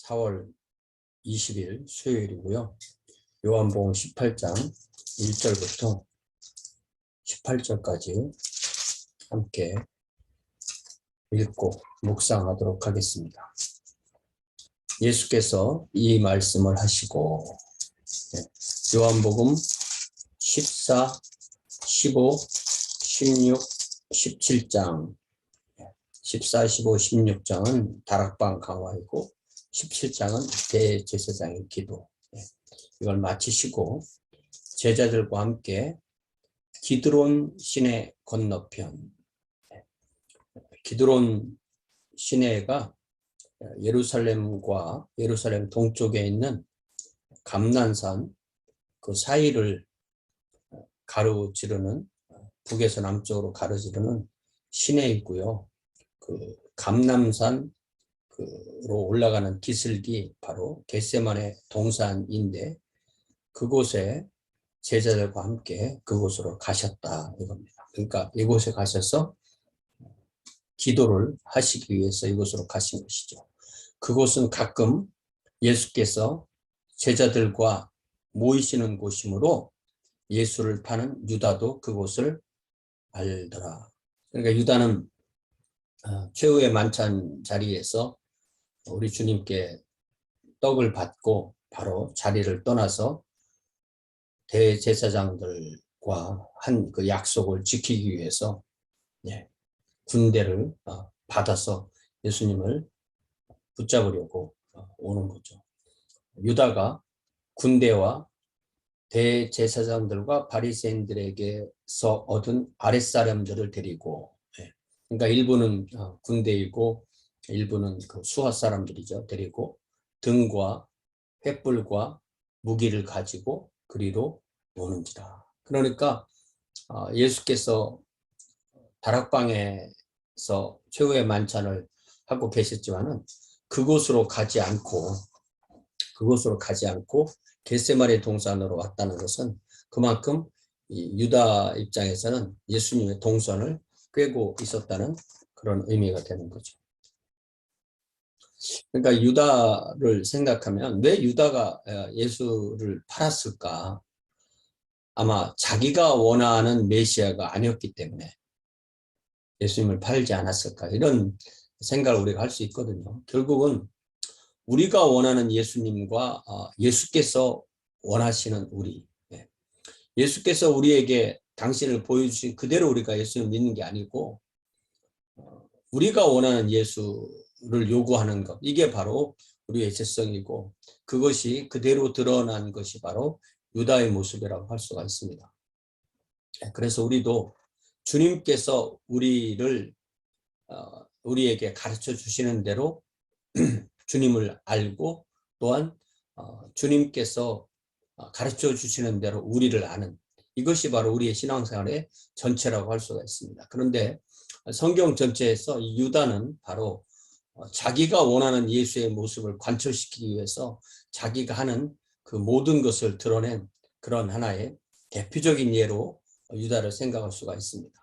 4월 20일 수요일이고요. 요한복음 18장 1절부터 18절까지 함께 읽고 묵상하도록 하겠습니다. 예수께서 이 말씀을 하시고 요한복음 14, 15, 16, 17장 14, 15, 16장은 다락방 강화이고 17장은 대제사장의 기도. 이걸 마치시고 제자들과 함께 기드론 시내 건너편, 기드론 시내가 예루살렘과 예루살렘 동쪽에 있는 감난산 그 사이를 가로지르는, 북에서 남쪽으로 가로지르는 시내이고요. 그 감남산으로 올라가는 기슭이 바로 겟세마네 동산인데 그곳에 제자들과 함께 그곳으로 가셨다 이겁니다. 그러니까 이곳에 가셔서 기도를 하시기 위해서 이곳으로 가신 것이죠. 그곳은 가끔 예수께서 제자들과 모이시는 곳이므로 예수를 파는 유다도 그곳을 알더라. 그러니까 유다는 최후의 만찬 자리에서 우리 주님께 떡을 받고 바로 자리를 떠나서 대제사장들과 한 그 약속을 지키기 위해서 군대를 받아서 예수님을 붙잡으려고 오는 거죠. 유다가 군대와 대제사장들과 바리새인들에게서 얻은 아랫사람들을 데리고, 그러니까 일부는 군대이고 일부는 그 수하 사람들이죠. 데리고 등과 횃불과 무기를 가지고 그리로 오는지라. 그러니까 예수께서 다락방에서 최후의 만찬을 하고 계셨지만은 그곳으로 가지 않고 겟세마네 동산으로 왔다는 것은 그만큼 이 유다 입장에서는 예수님의 동선을 꿰고 있었다는 그런 의미가 되는 거죠. 그러니까 유다를 생각하면 왜 유다가 예수를 팔았을까? 아마 자기가 원하는 메시아가 아니었기 때문에 예수님을 팔지 않았을까? 이런 생각을 우리가 할 수 있거든요. 결국은 우리가 원하는 예수님과 예수께서 원하시는 우리, 예수께서 우리에게 당신을 보여주신 그대로 우리가 예수를 믿는 게 아니고 우리가 원하는 예수를 요구하는 것, 이게 바로 우리의 죄성이고 그것이 그대로 드러난 것이 바로 유다의 모습이라고 할 수가 있습니다. 그래서 우리도 주님께서 우리에게 가르쳐 주시는 대로 주님을 알고 또한 주님께서 가르쳐 주시는 대로 우리를 아는, 이것이 바로 우리의 신앙생활의 전체라고 할 수가 있습니다. 그런데 성경 전체에서 유다는 바로 자기가 원하는 예수의 모습을 관철시키기 위해서 자기가 하는 그 모든 것을 드러낸 그런 하나의 대표적인 예로 유다를 생각할 수가 있습니다.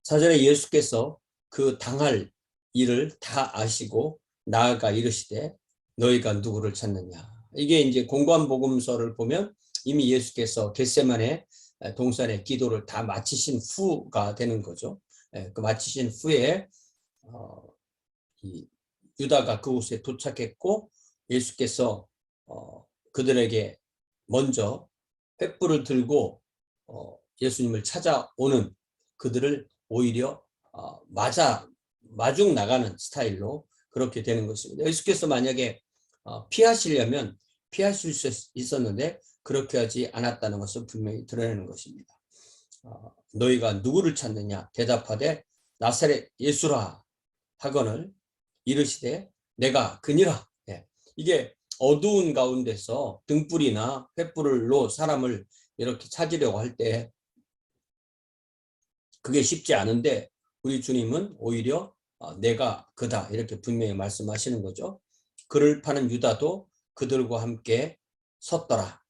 사전에 예수께서 그 당할 일을 다 아시고 나아가 이르시되 너희가 누구를 찾느냐. 이게 이제 공관복음서를 보면 이미 예수께서 겟세마네 동산의 기도를 다 마치신 후가 되는 거죠. 그 마치신 후에 유다가 그곳에 도착했고 예수께서 그들에게 먼저 횃불을 들고 예수님을 찾아오는 그들을 오히려 마중 나가는 스타일로 그렇게 되는 것입니다. 예수께서 만약에 피하시려면 피하실 수 있었는데 그렇게 하지 않았다는 것을 분명히 드러내는 것입니다. 너희가 누구를 찾느냐 대답하되 나사렛 예수라 하거늘 이르시되 내가 그니라. 이게 어두운 가운데서 등불이나 횃불로 사람을 이렇게 찾으려고 할 때 그게 쉽지 않은데 우리 주님은 오히려 내가 그다 이렇게 분명히 말씀하시는 거죠. 그를 파는 유다도 그들과 함께 섰더라.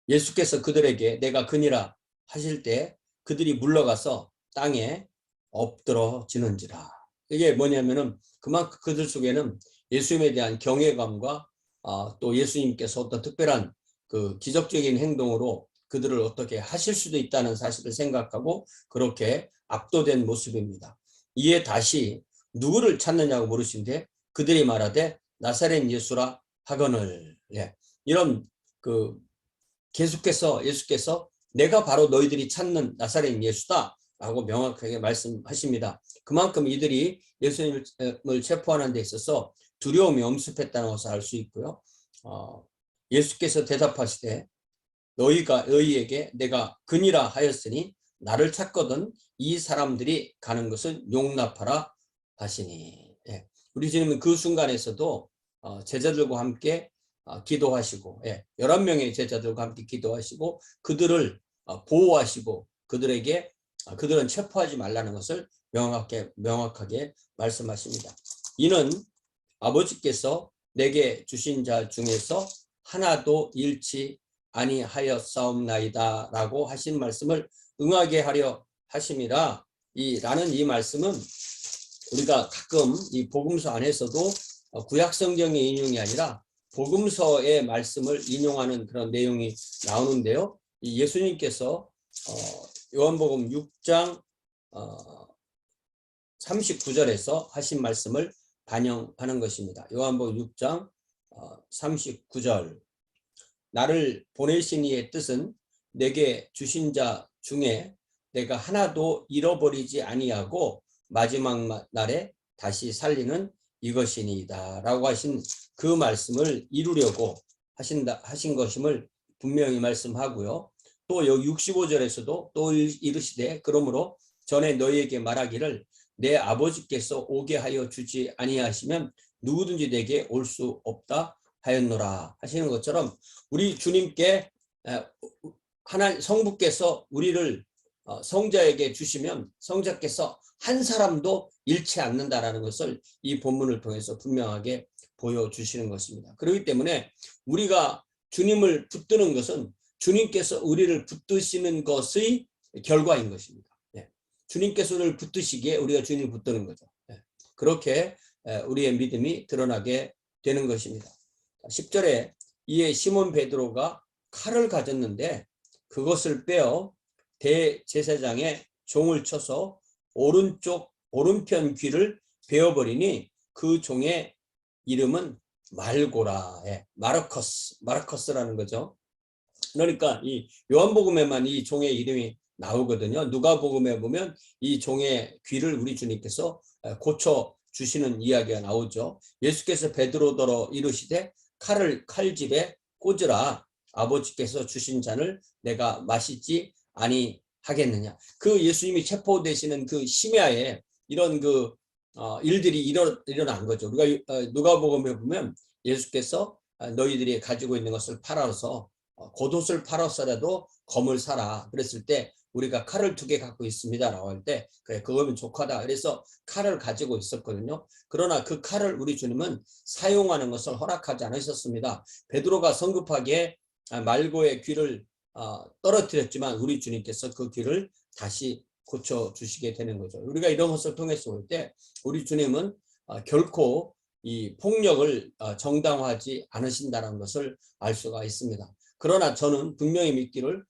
예수께서 그들에게 내가 그니라 하실 때 그들이 물러가서 땅에 엎드러지는지라. 이게 뭐냐면은 그만큼 그들 속에는 예수님에 대한 경외감과 또 예수님께서 어떤 특별한 그 기적적인 행동으로 그들을 어떻게 하실 수도 있다는 사실을 생각하고 그렇게 압도된 모습입니다. 이에 다시 누구를 찾느냐고 물으신데 그들이 말하되 나사렛 예수라 하거늘. 예. 이런 그 계속해서 예수께서 내가 바로 너희들이 찾는 나사렛 예수다 라고 명확하게 말씀하십니다. 그만큼 이들이 예수님을 체포하는 데 있어서 두려움이 엄습했다는 것을 알 수 있고요. 예수께서 대답하시되 너희에게 내가 그니라 하였으니 나를 찾거든 이 사람들이 가는 것은 용납하라 하시니. 예. 우리 주님은 그 순간에서도 제자들과 함께 기도하시고 11명의 제자들과 함께 기도하시고 그들을 보호하시고 그들에게 그들은 체포하지 말라는 것을 명확하게 말씀하십니다. 이는 아버지께서 내게 주신 자 중에서 하나도 잃지 아니하였사옵나이다 라고 하신 말씀을 응하게 하려 하심이라. 라는 이 말씀은 우리가 가끔 이 복음서 안에서도 구약 성경의 인용이 아니라 복음서의 말씀을 인용하는 그런 내용이 나오는데요. 이 예수님께서 요한복음 6장 39절에서 하신 말씀을 반영하는 것입니다. 요한복음 6장 39절 나를 보내신 이의 뜻은 내게 주신 자 중에 내가 하나도 잃어버리지 아니하고 마지막 날에 다시 살리는 이것이니이다 라고 하신 그 말씀을 이루려고 하신 것임을 분명히 말씀하고요. 또 여기 65절에서도 또 이르시되 그러므로 전에 너희에게 말하기를 내 아버지께서 오게 하여 주지 아니하시면 누구든지 내게 올 수 없다 하였노라 하시는 것처럼 우리 주님께 하나님 성부께서 우리를 성자에게 주시면 성자께서 한 사람도 잃지 않는다라는 것을 이 본문을 통해서 분명하게 보여주시는 것입니다. 그렇기 때문에 우리가 주님을 붙드는 것은 주님께서 우리를 붙드시는 것의 결과인 것입니다. 주님께서 우리를 붙드시기에 우리가 주님을 붙드는 거죠. 그렇게 우리의 믿음이 드러나게 되는 것입니다. 10절에 이에 시몬 베드로가 칼을 가졌는데 그것을 빼어 대제사장의 종을 쳐서 오른편 귀를 베어버리니 그 종의 이름은 말고라. 마르커스라는 거죠. 그러니까 이 요한복음에만 이 종의 이름이 나오거든요. 누가복음에 보면 이 종의 귀를 우리 주님께서 고쳐 주시는 이야기가 나오죠. 예수께서 베드로더러 이르시되 칼을 칼집에 꽂으라. 아버지께서 주신 잔을 내가 마시지 아니하겠느냐. 그 예수님이 체포되시는 그 심야에 이런 그 일들이 일어난 거죠. 우리가 누가복음에 보면 예수께서 너희들이 가지고 있는 것을 팔아서 겉옷을 팔아서라도 검을 사라. 그랬을 때 우리가 칼을 2개 갖고 있습니다 라고 할 때 그래 그거면 족하다. 그래서 칼을 가지고 있었거든요. 그러나 그 칼을 우리 주님은 사용하는 것을 허락하지 않으셨습니다. 베드로가 성급하게 말고의 귀를 떨어뜨렸지만 우리 주님께서 그 귀를 다시 고쳐주시게 되는 거죠. 우리가 이런 것을 통해서 볼 때 우리 주님은 결코 이 폭력을 정당화하지 않으신다는 것을 알 수가 있습니다. 그러나 저는 분명히 믿기를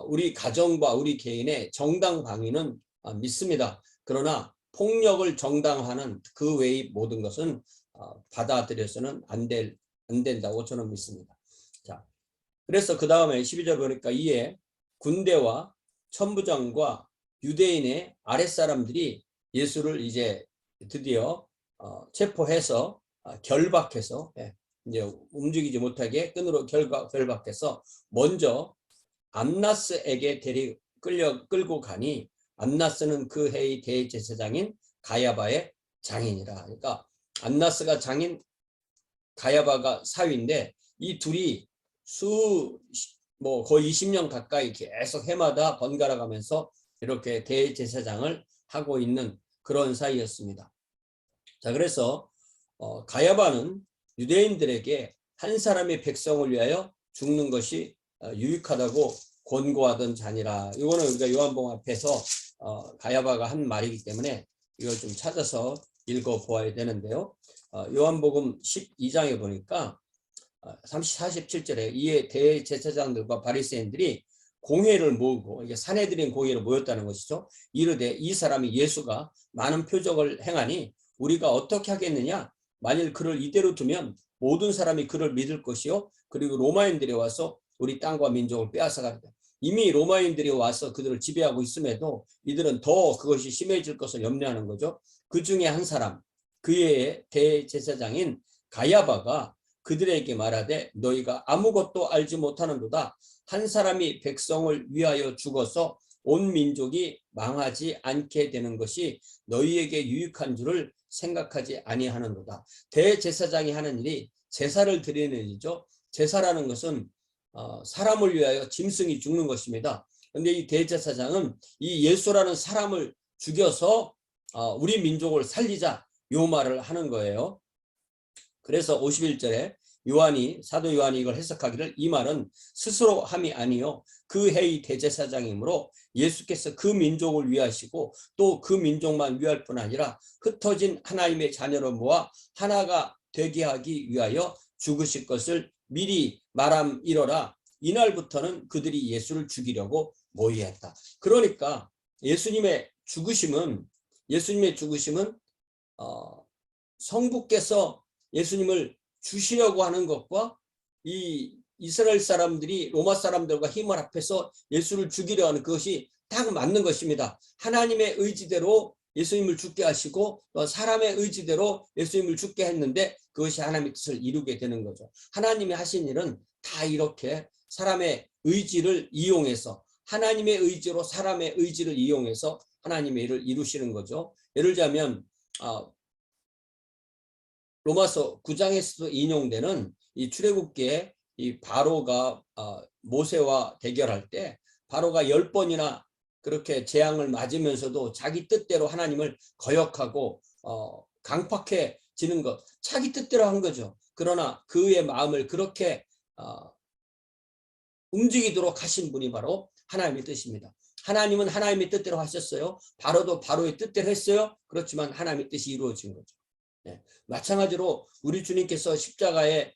우리 가정과 우리 개인의 정당 방위는 믿습니다. 그러나 폭력을 정당화하는 그 외의 모든 것은 받아들여서는 안 된다고 저는 믿습니다. 자, 그래서 그 다음에 12절 보니까 이에 군대와 천부장과 유대인의 아랫사람들이 예수를 이제 드디어 체포해서 결박해서 이제 움직이지 못하게 끈으로 결박해서 먼저 암나스에게 끌고 가니 암나스는 그 해의 대제사장인 가야바의 장인이라. 그러니까 암나스가 장인, 가야바가 사위인데 이 둘이 거의 20년 가까이 계속 해마다 번갈아 가면서 이렇게 대제사장을 하고 있는 그런 사이였습니다. 자, 그래서 가야바는 유대인들에게 한 사람의 백성을 위하여 죽는 것이 유익하다고 권고하던 자니라. 이거는 우리가 요한복음 앞에서 가야바가 한 말이기 때문에 이걸 좀 찾아서 읽어보아야 되는데요. 요한복음 12장에 보니까 47절에 이에 대제사장들과 바리새인들이 공회를 모으고, 이게 사내들인 공회로 모였다는 것이죠. 이르되 이 사람이 예수가 많은 표적을 행하니 우리가 어떻게 하겠느냐? 만일 그를 이대로 두면 모든 사람이 그를 믿을 것이요, 그리고 로마인들이 와서 우리 땅과 민족을 빼앗아가리라. 이미 로마인들이 와서 그들을 지배하고 있음에도 이들은 더 그것이 심해질 것을 염려하는 거죠. 그 중에 한 사람, 그의 대제사장인 가야바가 그들에게 말하되 너희가 아무것도 알지 못하는도다. 한 사람이 백성을 위하여 죽어서 온 민족이 망하지 않게 되는 것이 너희에게 유익한 줄을 생각하지 아니하는도다. 대제사장이 하는 일이 제사를 드리는 일이죠. 제사라는 것은 사람을 위하여 짐승이 죽는 것입니다. 그런데 이 대제사장은 이 예수라는 사람을 죽여서 우리 민족을 살리자, 요 말을 하는 거예요. 그래서 51절에 사도 요한이 이걸 해석하기를 이 말은 스스로 함이 아니요 그 해의 대제사장이므로 예수께서 그 민족을 위하시고 또 그 민족만 위할 뿐 아니라 흩어진 하나님의 자녀를 모아 하나가 되게 하기 위하여 죽으실 것을 미리 말함이러라. 이날부터는 그들이 예수를 죽이려고 모의했다. 그러니까 예수님의 죽으심은 성부께서 예수님을 주시려고 하는 것과 이 이스라엘 사람들이 로마 사람들과 힘을 합해서 예수를 죽이려 하는 그것이 딱 맞는 것입니다. 하나님의 의지대로 예수님을 죽게 하시고 또 사람의 의지대로 예수님을 죽게 했는데 그것이 하나님의 뜻을 이루게 되는 거죠. 하나님이 하신 일은 다 이렇게 사람의 의지를 이용해서, 하나님의 의지로 사람의 의지를 이용해서 하나님의 일을 이루시는 거죠. 예를 들자면 로마서 9장에서도 인용되는 이 출애굽기에 이 바로가 모세와 대결할 때 바로가 10번이나 그렇게 재앙을 맞으면서도 자기 뜻대로 하나님을 거역하고 강팍해지는 것, 자기 뜻대로 한 거죠. 그러나 그의 마음을 그렇게 움직이도록 하신 분이 바로 하나님의 뜻입니다. 하나님은 하나님의 뜻대로 하셨어요. 바로도 바로의 뜻대로 했어요. 그렇지만 하나님의 뜻이 이루어진 거죠. 네. 마찬가지로 우리 주님께서 십자가에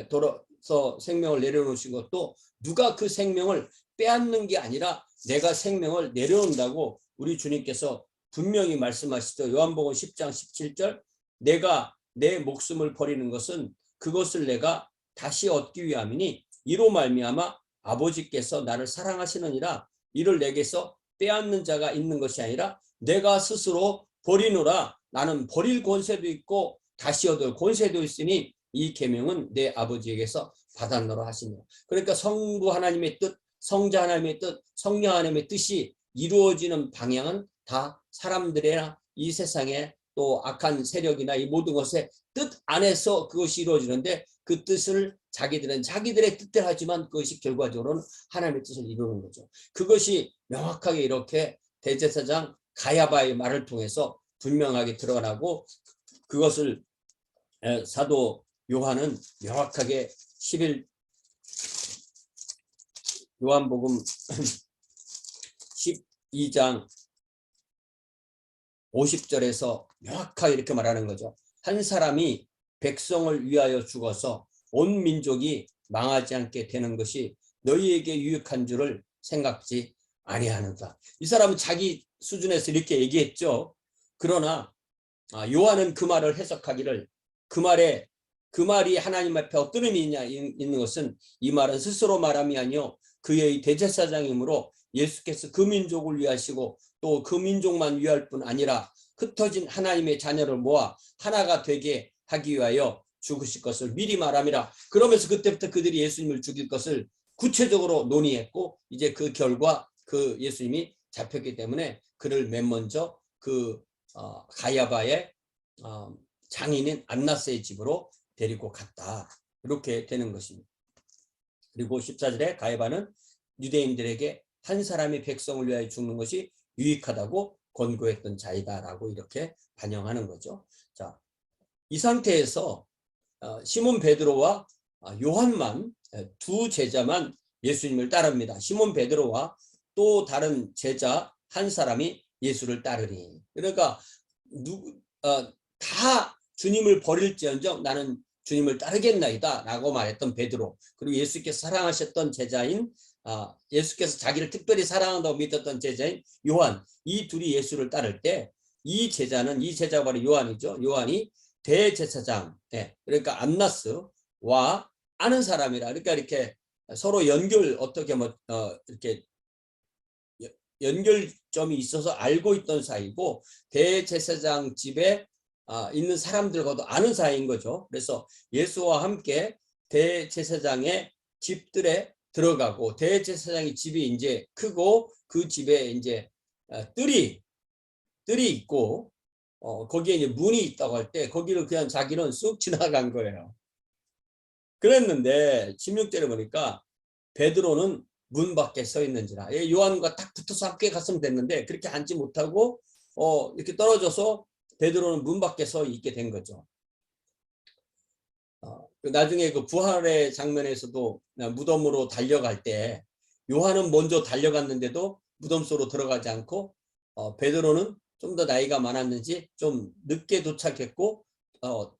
돌아서 생명을 내려놓으신 것도 누가 그 생명을 빼앗는 게 아니라 내가 생명을 내려놓는다고 우리 주님께서 분명히 말씀하시죠. 요한복음 10장 17절 내가 내 목숨을 버리는 것은 그것을 내가 다시 얻기 위함이니 이로 말미암아 아버지께서 나를 사랑하시느니라. 이를 내게서 빼앗는 자가 있는 것이 아니라 내가 스스로 버리노라. 나는 버릴 권세도 있고 다시 얻을 권세도 있으니 이 계명은 내 아버지에게서 받았노라 하시니라. 그러니까 성부 하나님의 뜻, 성자 하나님의 뜻, 성령 하나님의 뜻이 이루어지는 방향은 다 사람들이나 이 세상에 또 악한 세력이나 이 모든 것의 뜻 안에서 그것이 이루어지는데 그 뜻을 자기들은 자기들의 뜻대로 하지만 그것이 결과적으로는 하나님의 뜻을 이루는 거죠. 그것이 명확하게 이렇게 대제사장 가야바의 말을 통해서 분명하게 드러나고 그것을 사도 요한은 명확하게 요한복음 12장 50절에서 명확하게 이렇게 말하는 거죠. 한 사람이 백성을 위하여 죽어서 온 민족이 망하지 않게 되는 것이 너희에게 유익한 줄을 생각지 아니하는가. 이 사람은 자기 수준에서 이렇게 얘기했죠. 그러나 요한은 그 말을 해석하기를 그 말이 하나님 앞에 어떤 의미 있는 것은 이 말은 스스로 말함이 아니요 그의 대제사장이므로 예수께서 그 민족을 위하시고 또 그 민족만 위할 뿐 아니라 흩어진 하나님의 자녀를 모아 하나가 되게 하기 위하여 죽으실 것을 미리 말함이라. 그러면서 그때부터 그들이 예수님을 죽일 것을 구체적으로 논의했고 이제 그 결과 그 예수님이 잡혔기 때문에 그를 맨 먼저 그 가야바의 장인인 안나스의 집으로 데리고 갔다. 이렇게 되는 것입니다. 그리고 14절에 가야바는 유대인들에게 한 사람이 백성을 위하여 죽는 것이 유익하다고 권고했던 자이다라고 이렇게 반영하는 거죠. 자, 이 상태에서 시몬 베드로와 요한만 두 제자만 예수님을 따릅니다. 시몬 베드로와 또 다른 제자 한 사람이 예수를 따르니. 그러니까 다 주님을 버릴지언정 나는 주님을 따르겠나이다 라고 말했던 베드로, 그리고 예수께서 사랑하셨던 제자인 예수께서 자기를 특별히 사랑한다고 믿었던 제자인 요한, 이 둘이 예수를 따를 때 이 제자가 바로 요한이죠. 요한이 대제사장, 그러니까 안나스와 아는 사람이라, 그러니까 이렇게 서로 어떻게 이렇게 연결점이 있어서 알고 있던 사이고, 대제사장 집에 있는 사람들과도 아는 사이인 거죠. 그래서 예수와 함께 대제사장의 집들에 들어가고, 대제사장의 집이 이제 크고 그 집에 이제 뜰이 있고 거기에 이제 문이 있다고 할 때 거기를 그냥 자기는 쑥 지나간 거예요. 그랬는데 16절에 보니까 베드로는 문 밖에 서 있는지라, 요한과 딱 붙어서 함께 갔으면 됐는데 그렇게 앉지 못하고 이렇게 떨어져서 베드로는 문 밖에 서 있게 된 거죠. 나중에 그 부활의 장면에서도 무덤으로 달려갈 때 요한은 먼저 달려갔는데도 무덤 속으로 들어가지 않고 베드로는 좀 더 나이가 많았는지 좀 늦게 도착했고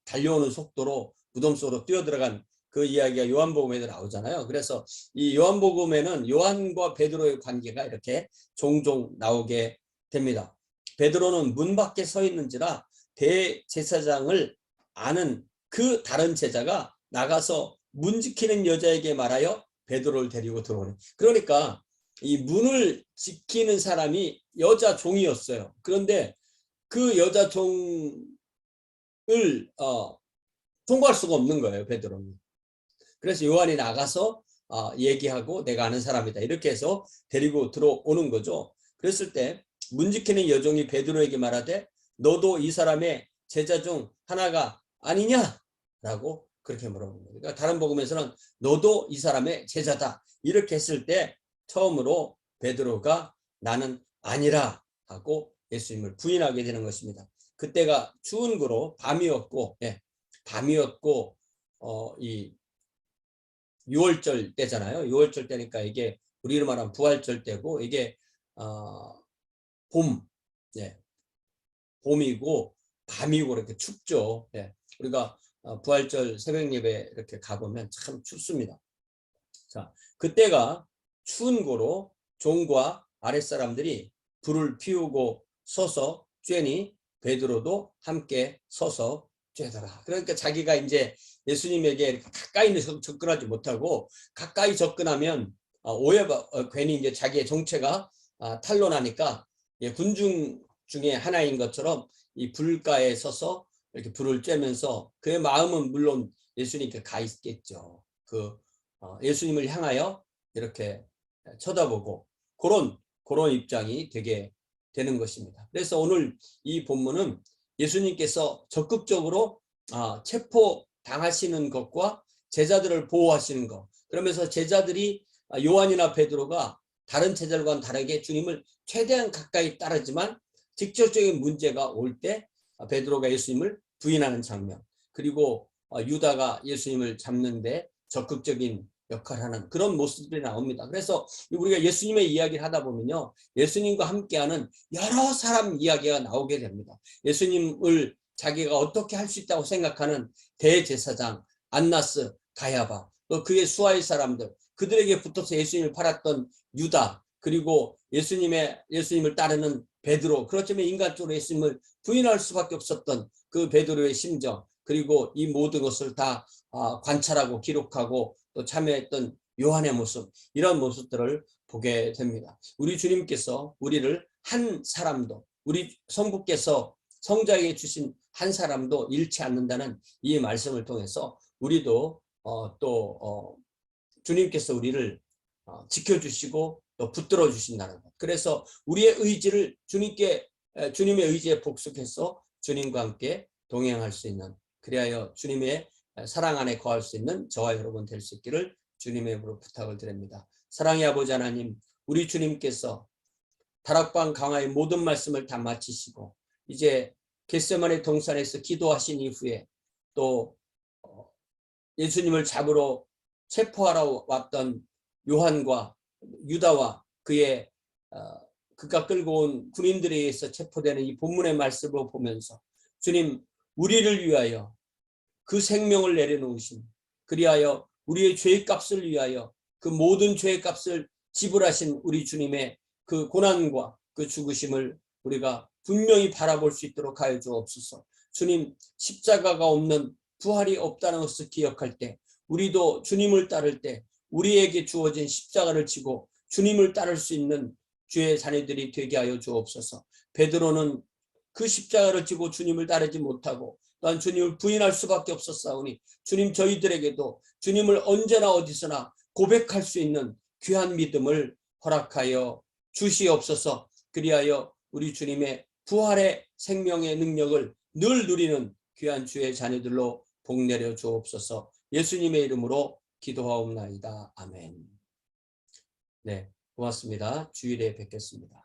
달려오는 속도로 무덤 속으로 뛰어들어간 그 이야기가 요한복음에도 나오잖아요. 그래서 이 요한복음에는 요한과 베드로의 관계가 이렇게 종종 나오게 됩니다. 베드로는 문 밖에 서 있는지라 대제사장을 아는 그 다른 제자가 나가서 문 지키는 여자에게 말하여 베드로를 데리고 들어오네. 그러니까 이 문을 지키는 사람이 여자 종이었어요. 그런데 그 여자 종을 통과할 수가 없는 거예요, 베드로는. 그래서 요한이 나가서 얘기하고 내가 아는 사람이다 이렇게 해서 데리고 들어오는 거죠. 그랬을 때 문 지키는 여종이 베드로에게 말하되 너도 이 사람의 제자 중 하나가 아니냐? 라고 그렇게 물어보는 거예요. 그러니까 다른 복음에서는 너도 이 사람의 제자다 이렇게 했을 때 처음으로 베드로가 나는 아니라 하고 예수님을 부인하게 되는 것입니다. 그때가 추운 거로 밤이었고, 밤이었고 이 6월절 때잖아요. 6월절 때니까 이게 우리로 말하면 부활절 때고, 이게 봄, 봄이고 밤이고 이렇게 춥죠. 우리가 부활절 새벽 예배 이렇게 가보면 참 춥습니다. 자, 그때가 추운 고로 종과 아랫사람들이 불을 피우고 서서 쬐니 베드로도 함께 서서 쬐더라. 그러니까 자기가 이제 예수님에게 이렇게 가까이 접근하지 못하고, 가까이 접근하면 괜히 이제 자기의 정체가 탄로나니까 군중 중에 하나인 것처럼 이 불가에 서서 이렇게 불을 쬐면서 그의 마음은 물론 예수님께 가 있겠죠. 예수님을 향하여 이렇게 쳐다보고 그런 입장이 되게 되는 것입니다. 그래서 오늘 이 본문은 예수님께서 적극적으로 체포당하시는 것과 제자들을 보호하시는 것, 그러면서 제자들이 요한이나 베드로가 다른 제자들과는 다르게 주님을 최대한 가까이 따르지만 직접적인 문제가 올 때 베드로가 예수님을 부인하는 장면, 그리고 유다가 예수님을 잡는데 적극적인 역할을 하는 그런 모습들이 나옵니다. 그래서 우리가 예수님의 이야기를 하다 보면요, 예수님과 함께하는 여러 사람 이야기가 나오게 됩니다. 예수님을 자기가 어떻게 할 수 있다고 생각하는 대제사장 안나스, 가야바, 또 그의 수하의 사람들, 그들에게 붙어서 예수님을 팔았던 유다, 그리고 예수님을 따르는 베드로, 그렇지만 인간적으로 예수님을 부인할 수밖에 없었던 그 베드로의 심정, 그리고 이 모든 것을 다 관찰하고 기록하고 또 참여했던 요한의 모습, 이런 모습들을 보게 됩니다. 우리 주님께서 우리를 한 사람도, 우리 성부께서 성자에게 주신 한 사람도 잃지 않는다는 이 말씀을 통해서 우리도 주님께서 우리를 지켜주시고 또 붙들어 주신다는 것. 그래서 우리의 의지를 주님의 의지에 복속해서 주님과 함께 동행할 수 있는, 그리하여 주님의 사랑 안에 거할 수 있는 저와 여러분 될 수 있기를 주님의 이름으로 부탁을 드립니다. 사랑의 아버지 하나님, 우리 주님께서 다락방 강화의 모든 말씀을 다 마치시고 이제 겟세마네 동산에서 기도하신 이후에 또 예수님을 잡으러 체포하러 왔던 요한과 유다와 그가 끌고 온 군인들에 의해서 체포되는 이 본문의 말씀을 보면서 주님, 우리를 위하여 그 생명을 내려놓으신, 그리하여 우리의 죄값을 위하여 그 모든 죄값을 지불하신 우리 주님의 그 고난과 그 죽으심을 우리가 분명히 바라볼 수 있도록 하여 주옵소서. 주님, 십자가가 없는 부활이 없다는 것을 기억할 때, 우리도 주님을 따를 때 우리에게 주어진 십자가를 지고 주님을 따를 수 있는 주의 자녀들이 되게 하여 주옵소서. 베드로는 그 십자가를 지고 주님을 따르지 못하고 또한 주님을 부인할 수밖에 없었사오니, 주님, 저희들에게도 주님을 언제나 어디서나 고백할 수 있는 귀한 믿음을 허락하여 주시옵소서. 그리하여 우리 주님의 부활의 생명의 능력을 늘 누리는 귀한 주의 자녀들로 복내려 주옵소서. 예수님의 이름으로 기도하옵나이다. 아멘. 네, 고맙습니다. 주일에 뵙겠습니다.